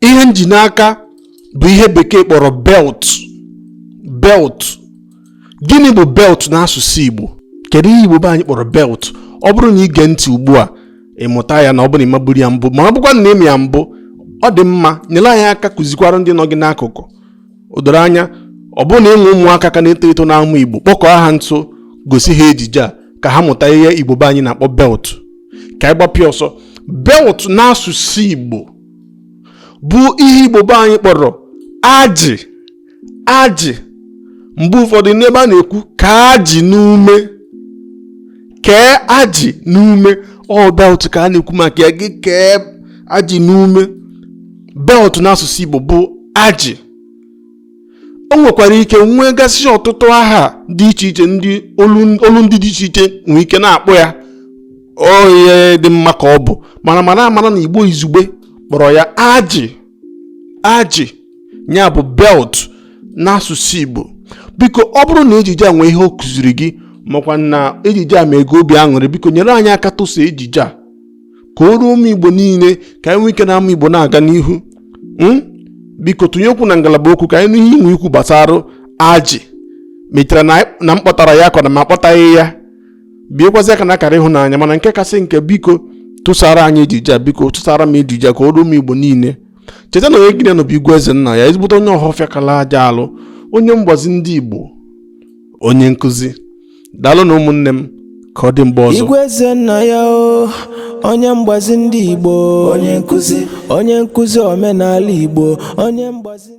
ihe nji n'aka bụ ihe bekee kpọrọ belt. Gịnị bụ belt n'asụsụ Igbo? Kedu ihe Igbo be anyị kpọrọ belt? Ọ bụrụ na ị gee ntị ugbu a ịmụta ya na ọ bụ na ịmaburu ya mbụ, ma ọ bụkwa na ime ya mbụ, ọ dị mma nyere anyị aka kụzikwara ndị nọ gị n'akụkụ. O doro anya, ọ bụrụ na ịnwe ụmụaka ka na-eto eto na-amụ Igbo, kpọkọọ ha nso, gosi ha ejije a ka ha mụta ihe Igbo be anyị na-akpọ belt. Ka anyị gbapịa ọsọ. Belt n'asụsụ Igbo bụ ihe Igbo be anyị kpọrọ ajị. Mgbe ụfọdụ n'ebe a na-ekwu ka ajị n'ume, kee ajị n'ume, ọ belt ka a na-ekwu maka ya, gị kee ajị n'ume. Belt n'asụsụ Igbo bụ ajị. O nwekwara ike nwegasị ọtụtụ aha dị iche iche, ndị olu ndị dị iche iche nwere ike na-akpọ ya. Ihe dị mma ka ọ bụ, mana amara na Igbo izugbe kpọrọ ya ajị. Ya bụ belt n'asụsụ Igbo. Biko, ọ bụrụ na ejije a nwee ihe o kụziri gị, makwa na ejije a ma ego obi aṅụrị, biko nyere anyị aka tụsa ejije a ka o ruo ụmụ Igbo niile, ka anyị nwee ike na-amụ Igbo na-aga n'ihu. Biko tụnye okwu na ngalaba okwu ka anyị nụ ihe inwe ikwu gbasara ajị. Mechara na mkpọtara ya ka na ma akpọtaghị ya, biekwazi aka na akara ịhụnanya. Mana nke kasị nke, biko tụsara anyị ejije a, biko tụsara m ejije a ka o ruo ụmụ Igbo niile. Cheta na onye gị na bụ Igwe Eze Nna ya, ezigbote onye ọhọfịa kala aja alụ, onye mgbazi ndị Igbo, onye nkụzi. Daalụ na ụmụnne m, ka ọ dị mgbe ọzọ. Igwe Eze Nna ya, onye mgbazi ndị Igbo, onye nkụzi omenala Igbo, onye mgbazi